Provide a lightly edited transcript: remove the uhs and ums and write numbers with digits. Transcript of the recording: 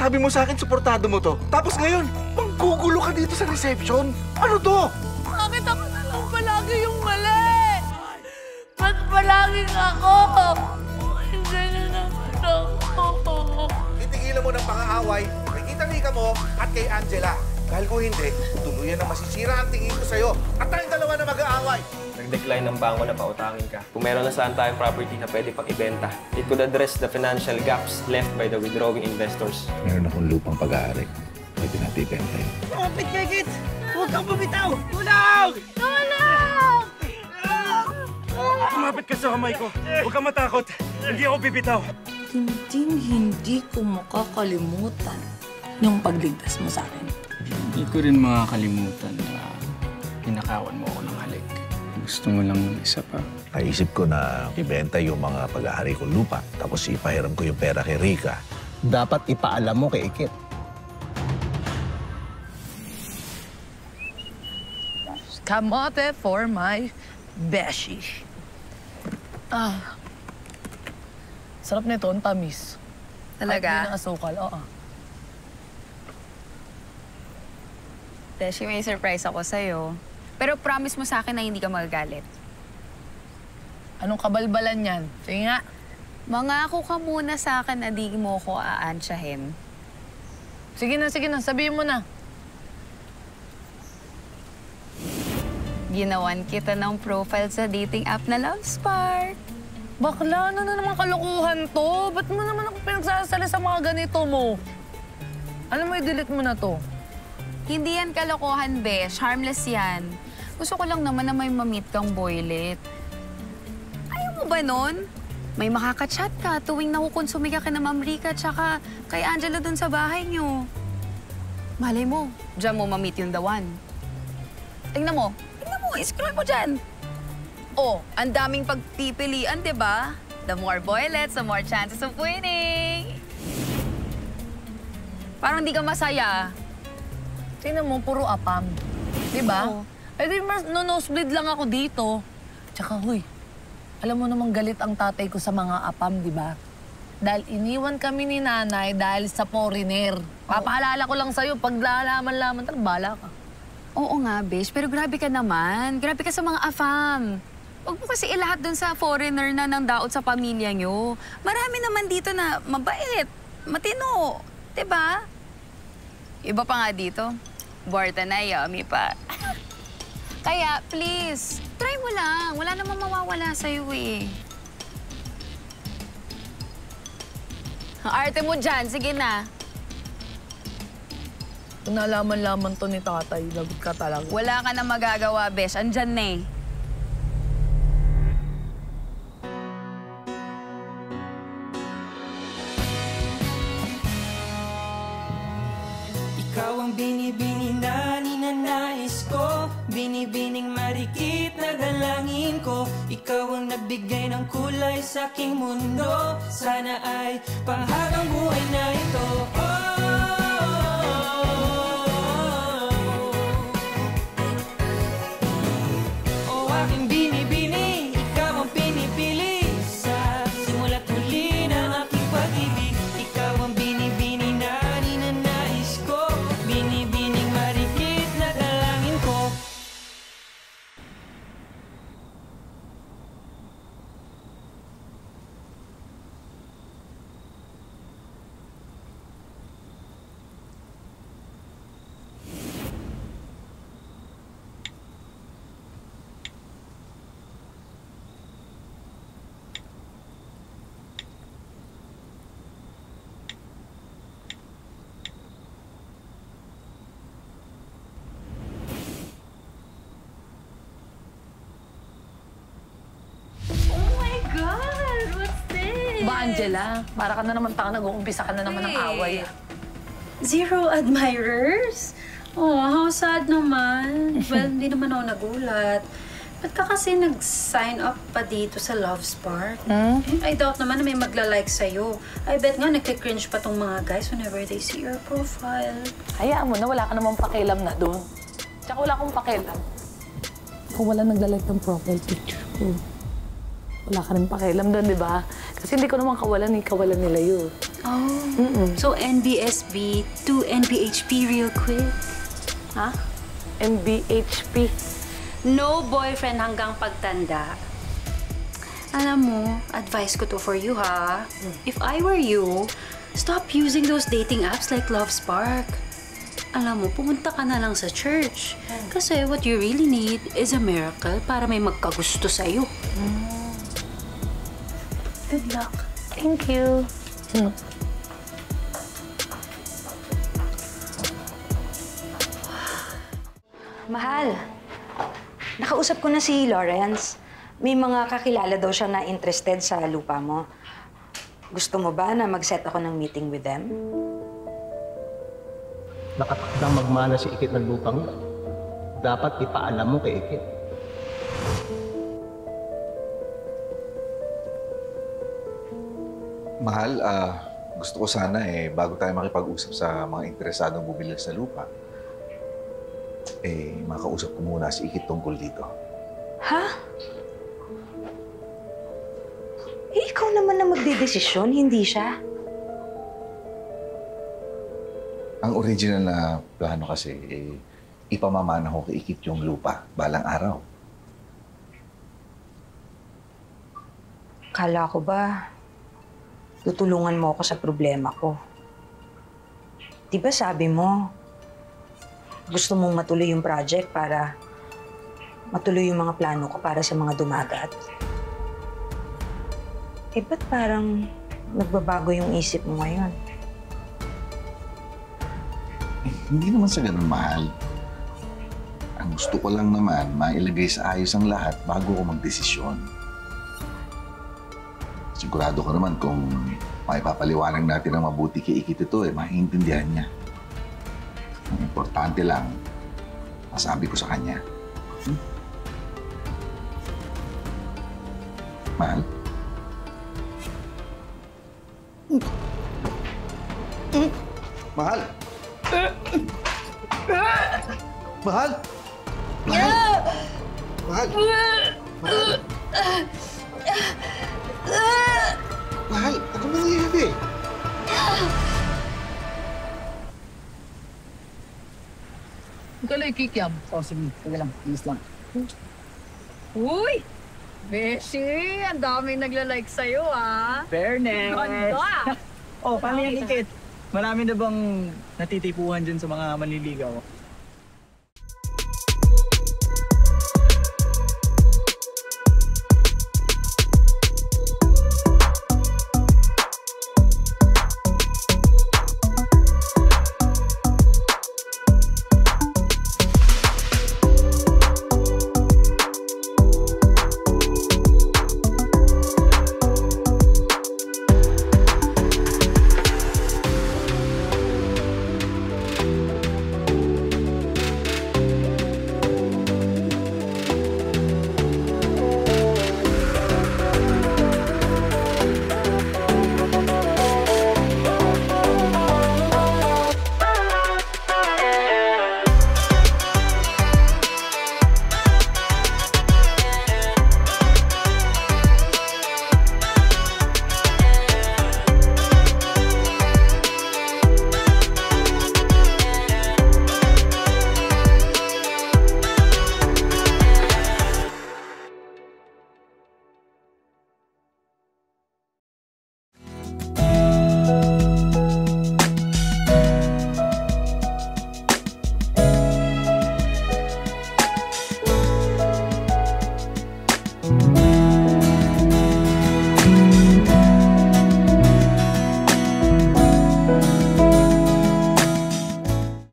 Sabi mo sa akin, suportado mo to. Tapos ngayon, manggugulo ka dito sa reception. Ano to? Bakit ako na lang palagi yung mali? Ba't palaging ako? Hindi na naman ako. Titigilan mo ng pang-aaway kay Tita mo at kay Angela. Dahil kung hindi, tuluyan na masisira ang tingin ko sa'yo at tayong dalawa na mag-aaway. Nag-decline ng bangko na pautangin ka. Kung meron na saan tayong property na pwede pang ibenta, it could address the financial gaps left by the withdrawing investors. Meron akong lupang pag-aari. Pwede natin ibenta yun. Kapit, Kekit! Huwag kang bumitaw! Tulong! Tulong! Kumapit ka sa kamay ko. Huwag kang matakot. Hindi ako bibitaw. Hindi ko makakalimutan yung pagligtas mo sa akin. Hindi ko rin makakalimutan na pinakawan mo ako ng halik. Gusto mo lang ng isa pa. Naisip ko na ibenta yung mga pag-aari kong lupa, tapos ipahiram ko yung pera kay Rica. Dapat ipaalam mo kay Ikit. Kamote for my beshi. Sarap nito, ang tamis. Talaga? Kahit may asukal, oo. Beshi, may surprise ako sa'yo. Pero promise mo sa akin na hindi ka magagalit. Anong kabalbalan yan? Sige nga. Mangako ka muna sa akin na di mo ko aansyahin. Sige na, sabihin mo na. Ginawan kita ng profile sa dating app na LoveSpark. Bakla, ano na naman kalukuhan to? Ba't mo naman ako pinagsasali sa mga ganito mo? Alam mo, i-delete mo na to. Hindi yan kalokohan, besh. Harmless yan. Gusto ko lang naman na may ma-meet kang boylet. Ayaw mo ba nun? May makaka-chat ka tuwing nakukonsumi ka kina Ma'am Rica tsaka kay Angela dun sa bahay niyo. Malay mo, diyan mo ma-meet yung the one. Tingnan mo, scroll mo dyan. Oh, ang daming pagpipilian, di ba? The more boylets, the more chances of winning. Parang di ka masaya. Tingnan mo, puro apam. Di ba? Oo. Eh di nosebleed lang ako dito. Tsaka, huy, alam mo namang galit ang tatay ko sa mga apam, di ba? Dahil iniwan kami ni nanay dahil sa foreigner. Papaalala ko lang sa'yo, pag lalaman-laman, bala ka. Oo nga, besh. Pero grabe ka naman. Grabe ka sa mga afam. Huwag mo kasi ilahat dun sa foreigner na nang daot sa pamilya nyo. Marami naman dito na mabait, matino. Diba? Iba pa nga dito. Borta na, yummy pa. Kaya, please, try mo lang. Wala namang mawawala sa'yo eh. Ang arte mo dyan. Sige na. Kung nalaman-laman to ni tatay, lagot ka talaga. Wala ka na magagawa, besh. Andyan na eh. Ikaw ang binibini na ninanais ko, binibining marikit na dalangin ko. Ikaw ang nagbigay ng kulay sa aking mundo. Sana ay panghabang buhay na ito. Aking binibini, ikaw ang pinipili sa simula't huli ng aking pag-ibig. Ikaw ang binibini na ninanais ko, binibining marikit na dalangin ko. Ba, Angela? Para ka na naman nag-uumpisa ka na naman ng away. Zero admirers? Oh, how sad naman. Well, hindi naman ako nagulat. Ba't ka kasi nag-sign up pa dito sa LoveSpark? I doubt naman na may magla-like sa'yo. I bet nga nagkikringe pa tong mga guys whenever they see your profile. Hayaan mo na, wala ka namang pakialam na doon. Tsaka wala akong pakialam. Kung wala nagla-like ng profile picture ko, wala ka rin pakialam doon, di ba? Kasi hindi ko naman kawalan nila yun. Oh. So, NBSB to NBHP real quick? Ha? NBHP. No boyfriend hanggang pagtanda. Alam mo, advice ko to for you, ha? If I were you, stop using those dating apps like LoveSpark. Alam mo, pumunta ka na lang sa church. Kasi what you really need is a miracle para may magkagusto sa'yo. Good luck. Thank you. Mahal, nakausap ko na si Lawrence. May mga kakilala daw siya na interested sa lupa mo. Gusto mo ba na mag-set ako ng meeting with them? Nakatakdang magmana si Ikit ng lupang. Dapat ipaalam mo kay Ikit. Mahal, gusto ko sana bago tayo makipag-usap sa mga interesadong bumili sa lupa, makausap ko muna si Ikit tungkol dito. Ha? Ikaw naman na magdedesisyon, hindi siya. Ang original na plano kasi, ipamamana ko kay Ikit yung lupa balang araw. Kala ko ba, tutulungan mo ako sa problema ko. Di ba sabi mo, gusto mong matuloy yung project para matuloy yung mga plano ko para sa mga dumagat? Ba't parang nagbabago yung isip mo ngayon? Hindi naman sa ganun, mahal. Ang gusto ko lang naman, mailagay sa ayos ang lahat bago ko magdesisyon. Sigurado ko naman kung maipapaliwanag natin ang mabuti kay Ikit ito, maiintindihan niya. Ang importante lang, masabi ko sa kanya. Mahal? Mahal? Mahal? Mahal? Mahal? Mahal, ano nangyayari? Huwag ka lang ikikiam. Sige. Sige lang. Bilis lang. Uy! Beshi! Ang daming nagla-like sa'yo, ah. Fairness! Ganda! Paano yan, Ikit? Marami na bang natitipuhan dyan sa mga manliligaw?